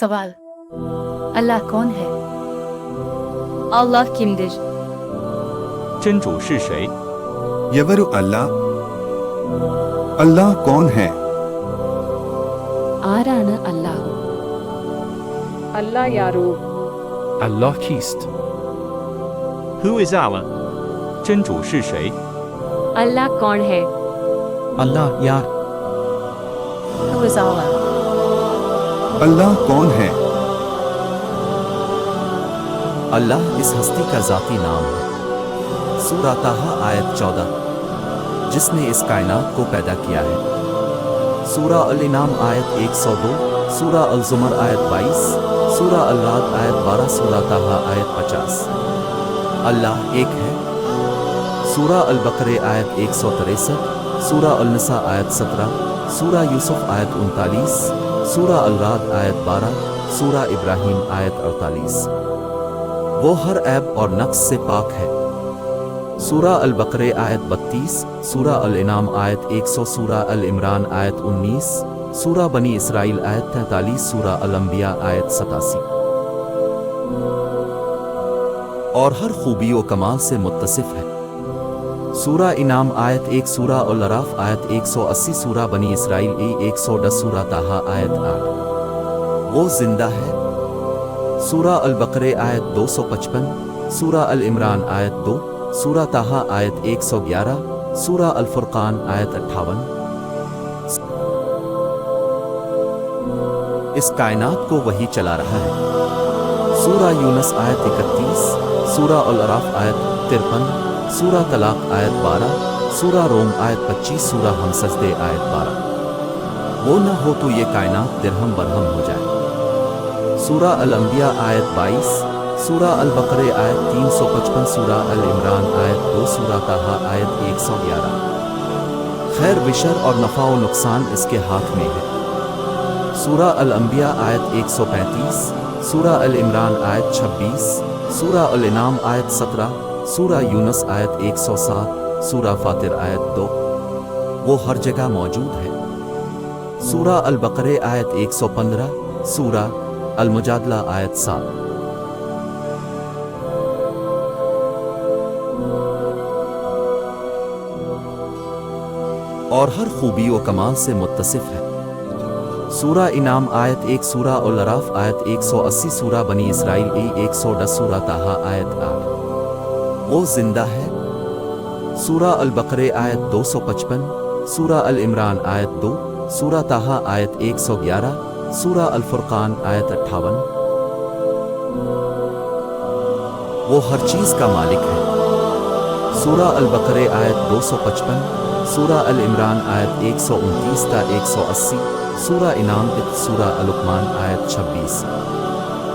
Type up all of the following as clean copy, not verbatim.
Savaal. Allah कौन है? Allah kimdir? 真主是谁？ ఎవరు అల్లా? అల్లాహ్ कौन है? ആരാണ് അല്ലാഹു? Allah yaru. Allah ist. Who is Allah? 真主是谁？ Allah कौन है? Allah yar. Who is Allah? अल्लाह कौन है? अल्लाह इस हस्ती का ज़ाती नाम है। सूरा ताहा आयत 14, जिसने इस कायनात को पैदा किया है। सूरा अल-इनाम आयत 102, सूरा अल-ज़ुमर आयत 22, सूरा अल-राद आयत 12, सूरा ताहा आयत 50। अल्लाह एक है। सूरा अल-बकरे आयत 163, सूरा अल-निसा आयत 17, सूरा यूसुफ आयत 39, सूरा अल-राद आयत 12, सूरा इब्राहीम आयत 48। वो हर ऐब और नक्स से पाक है। सूरा अल-बकरे आयत 32, सूरा अल-इनाम आयत 100, सूरा अल-इमरान आयत 19, सूरा बनी इसराइल आयत 43, सूरा अल-अंबिया आयत 87। और हर खूबी व कमाल से मुत्तसिफ है। सूरा इनाम आयत 1, सूरा अल-अराफ आयत 180, सूरा बनी इसराइल 110, सूरा ताहा आयत 8। वो जिंदा है। सूरा अल-बकरे आयत 255, सूरा अल-इमरान आयत 2, सूरा ताहा आयत 111, सूरा अल-फुरकान आयत 58। इस कायनात को वही चला रहा है। सूरा यूनस आयत 31, सूरा अल-अराफ आयत 53, सूरा तलाक आयत 12, सूरा रोम आयत 25, सूरा हम सजदे आयत 12। वो न हो तो ये कायनात दिरहम बरहम हो जाए। सूरा अल-अंबिया आयत 22, सूरा अल-बकरे आयत 355, सूरा अल-इमरान आयत 2, सूरा ताहा आयत 111। खैर बिशर और नफ़ा व नुकसान इसके हाथ में है। सूरा अल-अंबिया आयत 135, सूरा अल-इमरान आयत 26, सूरा अल-इनाम आयत 17, सूरा यूनस आयत 107, सूरा फातिर आयत 2। वो हर जगह मौजूद है। सूरा अल-बकरे आयत 115, सूरा अल-मुजादला आयत 7। और हर खूबी व कमाल से मुत्तसिफ है। सूरा इनाम आयत 1, सूरा अल-अराफ आयत 180, सूरा बनी इसराइल 110, सूरा ताहा आयत 8। वो जिंदा है। सूरा अल-बकरे आयत 255, सूरा अल-इमरान आयत 2, सूरा ताहा आयत 111, सूरा अल-फुरकान आयत 58। वो हर चीज़ का मालिक है। सूरा अल-बकरे आयत 255, सूरा अल-इमरान आयत 129 ता 180, सूरा इनाम 1, सूरा अल-लुक़मान आयत 26।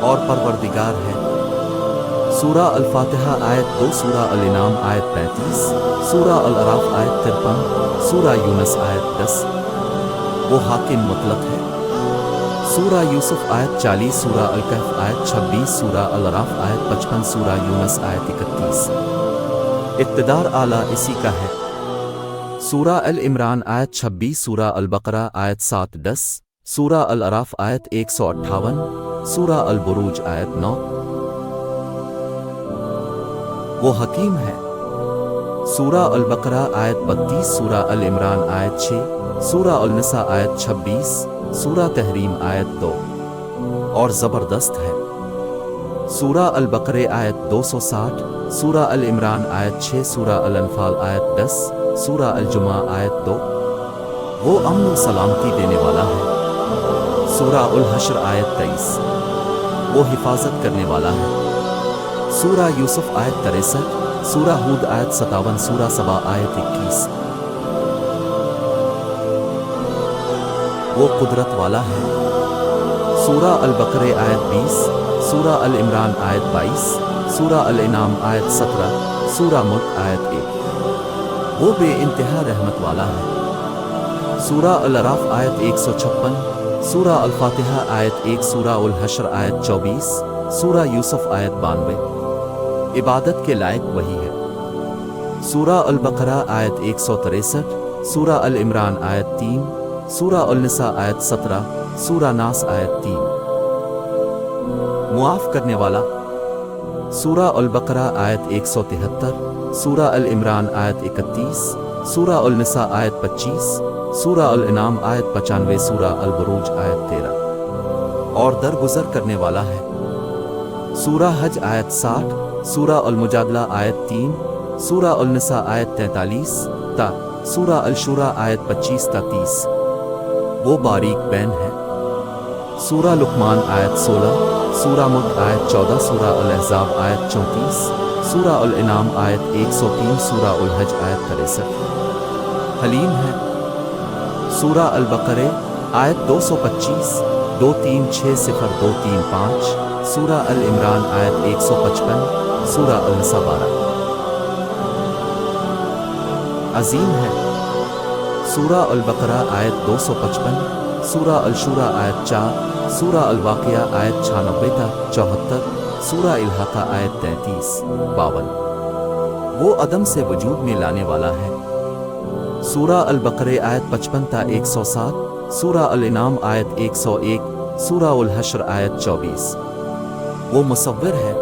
और परवरदिगार है। सूरा अल-फातिहा आयत 2, सूरा अल-इनाम आयत 35, सूरा अल-अराफ आयत 53, सूरा यूनस आयत 10। वो हाकिम मुतलक है। सूरा यूसुफ आयत 40, सूरा अल-कहफ आयत 26, सूरा अल-अराफ आयत 55, सूरा यूनस आयत 31। इक़्तिदार आला इसी का है। सूरा अल-इमरान आयत 26, सूरा अल-बकरा आयत 7-10, सूरा अल-अराफ आयत 158, सूरा अल-बुरूज आयत 9। वो हकीम है। सूरा अल-बकरा आयत 32, सूरा अल-इमरान आयत 6, सूरा अल-निसा आयत 26, सूरा तहरीम आयत 2। और ज़बरदस्त है। सूरा अल-बकरे आयत 260, सूरा अल-इमरान आयत 6, सूरा अल-अनफाल आयत 10, सूरा अल-जुमा आयत 2। वो अमन व सलामती देने वाला है। सूरा अल-हश्र आयत 23, वो हिफाजत करने वाला है। सूरा यूसुफ आयत 63, सूरा हूद आयत 57, सूरा सबा आयत 21। वो कुदरत वाला है। सूरा अल-बकरे आयत 20, सूरा अल-इमरान आयत 22, सूरा अल-इनाम आयत 17, सूरा मुल्क आयत 1। वो बेइंतहा रहमत वाला है। सूरा अल-अराफ आयत 156, सूरा अल-फातिहा आयत 1, सूरा अल-हश्र आयत 24, सूरा यूसुफ आयत 92। इबादत के लायक वही है। सूरा अल-बकरा आयत 163, सूरा अल-इमरान आयत 3, सूरा अल-निसा आयत 17, सूरा नास आयत 3। मुआफ करने वाला। सूरा अल बकरा आयत 173, सूरा अल इमरान आयत 31, सूरा अल निसा आयत 25, सूरा अल इनाम आयत 95, सूरा अल बुरूज आयत 13 और दरगुजर करने वाला है। सूरा हज आयत 60, सूरा अल मुजादला आयत 3, सूरा अल निसा आयत 43 ता, सूरा अल शुरा आयत 25 ता 30। वो बारीक बैन है। सूरा लुकमान आयत 16, सूरा मुल्क आयत 14, सूरा अल अहज़ाब आयत 34, सूरा अल इनाम आयत 103, सूरा अल हज आयत 63। हलीम है। सूरा अल बकरे आयत 225, 2360-235, सूरा अल इमरान आयत 155, सूरा अल निसा 12। अजीम है। सूरा अल बकरा आयत 255, सूरा अल शुरा आयत 4, सूरा अल वाक़िया आयत 96-74, सूरा अल हक़ आयत 33-52। वो अदम से वजूद में लाने वाला है। सूरा अल बकरे आयत 55-107, सूरा अल इनाम आयत 101, सूरा अल हश्र आयत 24। वो मुसव्विर है।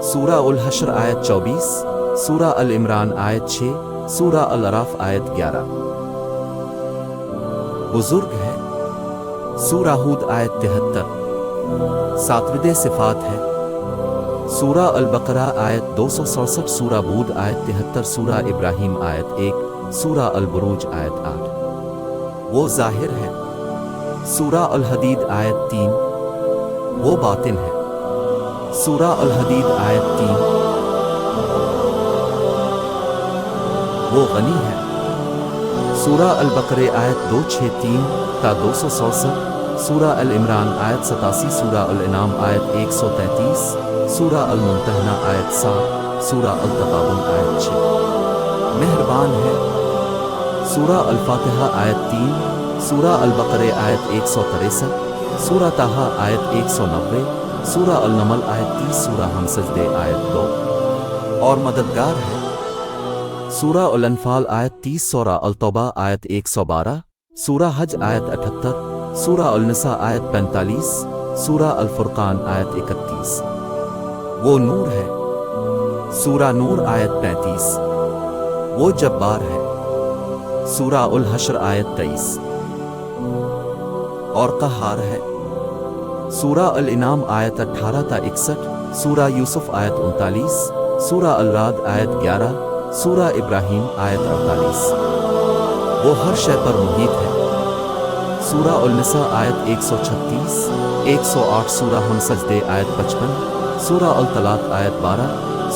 सूरा अल हश्र आयत 24, सूरा अल इमरान आयत 6, सूरा अल अराफ आयत 11। बुजुर्ग है। सूरा हूद आयत 73, सातविदे सिफात है। सूरा अल बकरा आयत 267, सूरा बूद आयत 73, सूरा इब्राहिम आयत 1, सूरा अल बुरूज आयत 8। वो जाहिर है। सूरा अल हदीद आयत 3, वो बातिन है। सूरा अल हदीद आयत 3, वो गनी है। सूरा अल बकरे आयत 263-267, सूरा अल इमरान आयत 87, सूरा अल इनाम आयत 133, सूरा अल मुमतहना आयत 7, सूरा अल तकाबुन आयत 6। मेहरबान है। सूरा अल फातिहा आयत 3, सूरा अल बकरे आयत 163, सूरा ताहा आयत 190, सूरा अल नमल आयत 30, सूरा हम सजदे आयत 2 और मददगार है। सूरा अल अनफाल आयत 30, सूरा अल तौबा आयत 112, सूरा हज आयत 78, सूरा अल निसा आयत 45, सूरा अल फुरकान आयत 31। वो नूर है। सूरा नूर आयत 35, वो जब्बार है। सूरा अल हश्र आयत 23 और कहार है। सूरा अल इनाम आयत 18-61, सूरा यूसुफ आयत 39, सूरा अल राद आयत 11, सूरा इब्राहिम आयत 48। वो हर शय पर मुहीत है। सूरा अल निसा आयत 136, 108, सूरा हम सजदे आयत 55, सूरा अल तलाक आयत 12,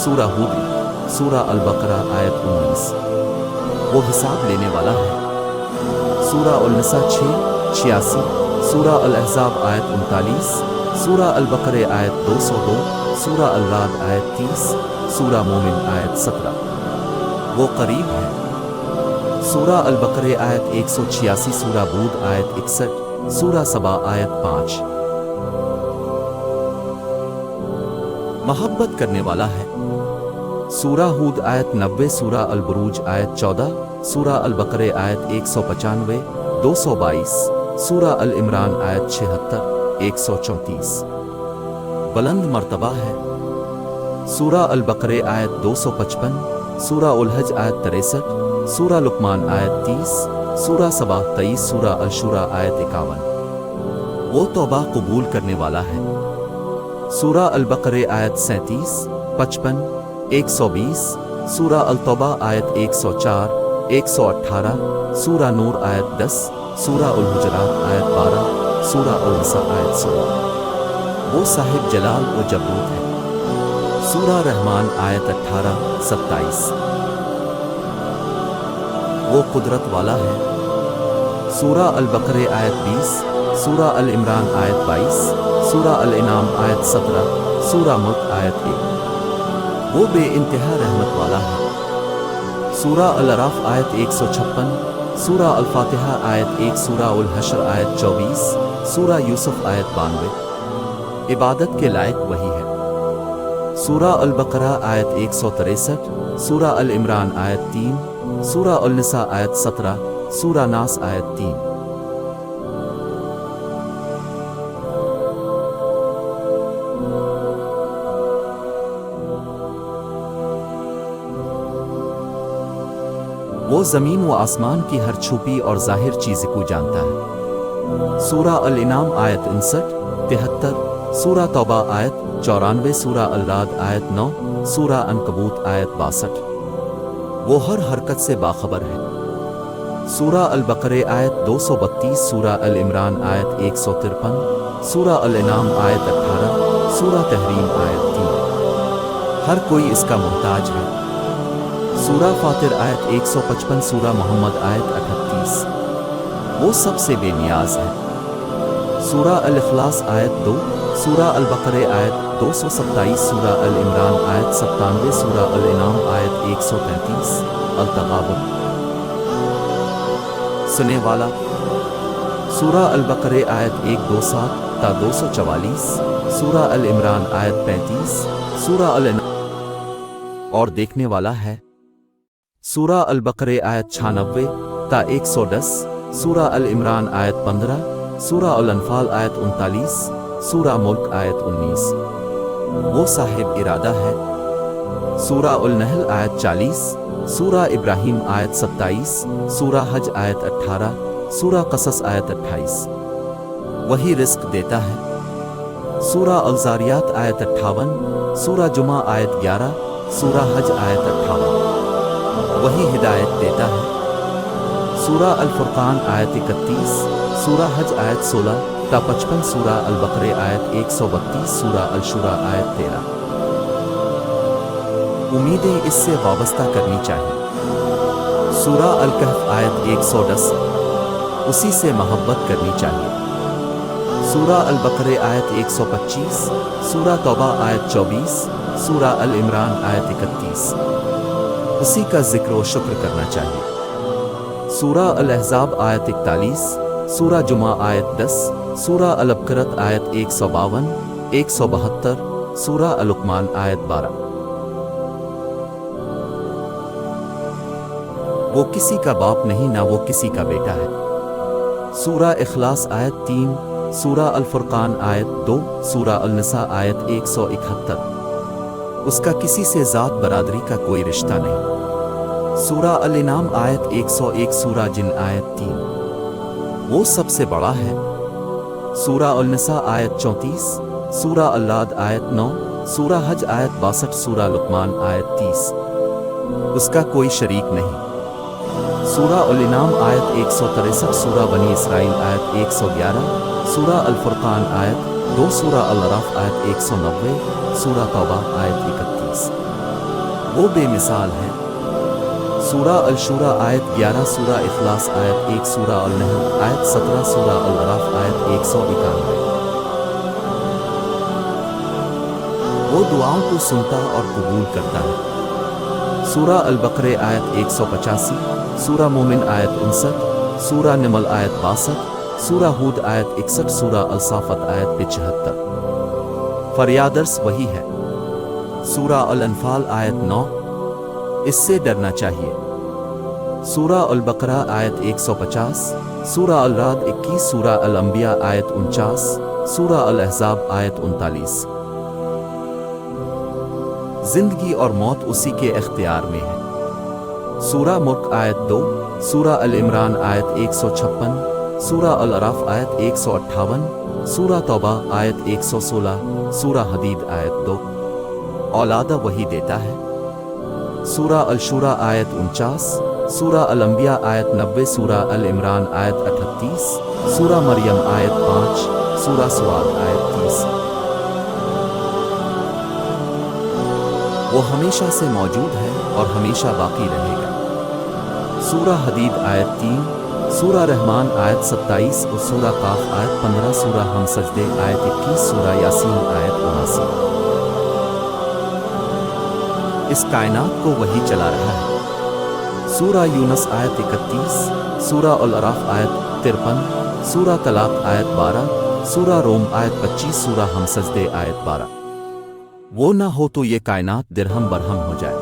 सूरा हूद, सूरा अल बकरा आयत 19। वो हिसाब लेने वाला है। सूरा अल निसा 6-86, सूरा अल अहज़ाब आयत 39, सूरा अल बकरे आयत 202, सूरा अल राद आयत 30, सूरा मोमिन आयत 17। वो करीब है। सूरा अल बकरे आयत 186, सूरा बूद आयत 61, सूरा सबा आयत 5। मोहब्बत करने वाला है। सूरा हूद आयत 90, सूरा अल बुरूज आयत 14, सूरा अल बकरे आयत 195, 222, सूरा अल इमरान आयत 76, 134। बुलंद मर्तबा है। सूरा अल बकरे आयत 255, सूरा अल हज आयत 63, सूरा लुकमान आयत 30, सूरा सबा 23, सूरा अल शुरा आयत 51। वो तौबा कबूल करने वाला है। सूरा अल बकरे आयत 37, 55, 120, सूरा अल तौबा आयत 104, 118, सूरा नूर आयत 10, सूरा अल हुजरात आयत 12, सूरा अल निसा आयत 16। वो साहिब जलाल व जबरूत है। सूरा रहमान आयत 18, 27। वो कुदरत वाला है। सूरा अल बकरे आयत 20, सूरा अल इमरान आयत 22, सूरा अल इनाम आयत 17, सूरा मुल्क आयत 1। वो बेइंतहा रहमत वाला है। सूरा अल अराफ आयत 156, सूरा अल फातिहा आयत 1, सूरा अल हश्र आयत 24, सूरा यूसुफ आयत 92। इबादत के लायक वही है। सूरा अल बकरा आयत 163, सूरा अल इमरान आयत 3, सूरा अल निसा आयत 17, सूरा नास आयत 3। وہ زمین و آسمان کی ہر چھپی اور ظاہر چیز کو جانتا ہے۔ سورہ الانعام آیت 59 73، سورہ توبہ آیت 94، سورہ الرعد آیت 9، سورہ عنکبوت آیت 62۔ وہ ہر حرکت سے باخبر ہے۔ سورہ البقرہ آیت 232، سورہ العمران آیت 153، سورہ الانعام آیت 18، سورہ تحریم آیت 3۔ ہر کوئی اس کا محتاج ہے۔ سورہ فاطر آیت 155، سورہ محمد آیت 38۔ وہ سب سے بے نیاز ہے۔ سورہ الاخلاص آیت 2، سورہ البقرہ آیت 227، سورہ العمران آیت 97، سورہ الانعام آیت 133۔ التغابن سنے والا۔ سورہ البقرہ آیت 127 تا 244، سورہ العمران آیت 35، سورہ الانعام اور دیکھنے والا ہے۔ سورہ البقرہ آیت 96 تا 110، سورہ العمران آیت 15، سورہ الانفال آیت 39، سورہ ملک آیت 19۔ وہ صاحب ارادہ ہے۔ سورہ النحل آیت 40، سورہ ابراہیم آیت 27، سورہ حج آیت 18، سورہ قصص آیت 28۔ وہی رزق دیتا ہے۔ سورہ الزاریات آیت 58، سورہ جمعہ آیت 11، سورہ حج آیت 58۔ وہی ہدایت دیتا ہے۔ سورہ الفرقان آیت 31، سورہ حج آیت 16 تا 55، سورہ البقرہ آیت 132، سورہ الشورى آیت 13۔ امیدیں اس سے وابستہ کرنی چاہیے۔ سورہ الکہف آیت 110، اسی سے محبت کرنی چاہیے۔ سورہ البقرہ آیت 125، سورہ توبہ آیت 24، سورہ العمران آیت 31۔ اسی کا ذکر و شکر کرنا چاہیے۔ سورہ الاحزاب آیت 41، سورہ جمعہ آیت 10، سورہ البقرۃ آیت 152، 172، سورہ لقمان آیت 12۔ وہ کسی کا باپ نہیں نہ وہ کسی کا بیٹا ہے۔ سورہ اخلاص آیت 3، سورہ الفرقان آیت 2، سورہ النساء آیت 171۔ اس کا کسی سے ذات برادری کا کوئی رشتہ نہیں۔ سورہ الانعام آیت 101، سورہ جن آیت 3۔ وہ سب سے بڑا ہے۔ سورہ النساء آیت 34، سورہ الرعد آیت 9، سورہ حج آیت 62، سورہ لقمان آیت 30۔ اس کا کوئی شریک نہیں۔ سورہ الانعام آیت 163، سورہ بنی اسرائیل آیت 111، سورہ الفرقان آیت 2، سورہ الاعراف آیت 190، سورہ توبہ آیت 31۔ وہ بے مثال ہے۔ سورہ الشورى آیت 11، سورہ اخلاص آیت 1، سورہ النحل آیت 17، سورہ الاعراف آیت 191۔ وہ دعاؤں کو سنتا اور قبول کرتا ہے۔ سورہ البقرہ آیت 185، سورہ مومن آیت 59، سورہ نمل آیت 62، سورہ ہود آیت 61، سورہ الصافت آیت 75۔ فریادرس وہی ہے۔ سورہ الانفال آیت 9، اس سے ڈرنا چاہیے۔ سورہ البقرہ آیت 150، سورہ الرعد 21، سورہ الانبیاء آیت 49، سورہ الاحزاب آیت 39۔ زندگی اور موت اسی کے اختیار میں ہے۔ سورہ ملک آیت 2، سورہ العمران آیت 156، سورہ الاعراف آیت 158، سورہ توبہ آیت 116، سورہ حدید آیت 2۔ اولادہ وہی دیتا ہے۔ سورہ الشورى آیت 49، سورہ الانبیاء آیت 90، سورہ العمران آیت 38، سورہ مریم آیت 5، سورہ سواد آیت 30۔ وہ ہمیشہ سے موجود ہے اور ہمیشہ باقی رہے گا۔ سورہ حدید آیت 3، سورہ رحمان آیت 27 اور سورہ قاف آیت 15، سورہ ہم سجدے آیت 21، سورہ یاسین آیت 79۔ اس کائنات کو وہی چلا رہا ہے۔ سورہ یونس آیت 31، سورہ الاعراف آیت 53، سورہ طلاق آیت 12، سورہ روم آیت 25، سورہ ہم سجدے آیت 12۔ وہ نہ ہو تو یہ کائنات درہم برہم ہو جائے۔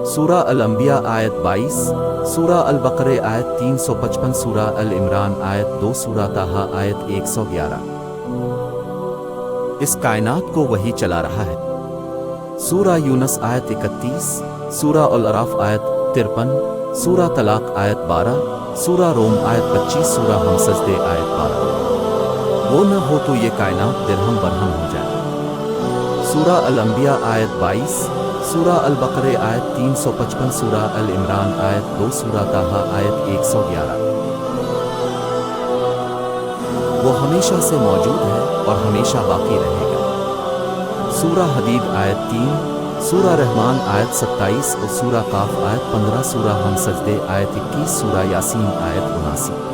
سورہ الانبیاء آیت 22، سورہ البقرہ آیت 355، سورہ العمران آیت 2، سورہ طٰہٰ آیت 111۔ اس کائنات کو وہی چلا رہا ہے۔ سورہ یونس آیت 31، سورہ الاعراف آیت 53، سورہ طلاق آیت 12، سورہ روم آیت 25، سورہ ہم سجدے آیت 12۔ وہ نہ ہو تو یہ کائنات درہم برہم ہو جائے۔ سورہ الانبیاء آیت 22، سورہ البقرہ آیت 355، سورہ العمران آیت 2، سورہ طٰہٰ آیت 111۔ وہ ہمیشہ سے موجود ہے اور ہمیشہ باقی رہے گا۔ سورہ حدید آیت 3، سورہ رحمان آیت 27 اور سورہ قاف آیت 15، سورہ ہم سجدے آیت 21، سورہ یاسین آیت 79۔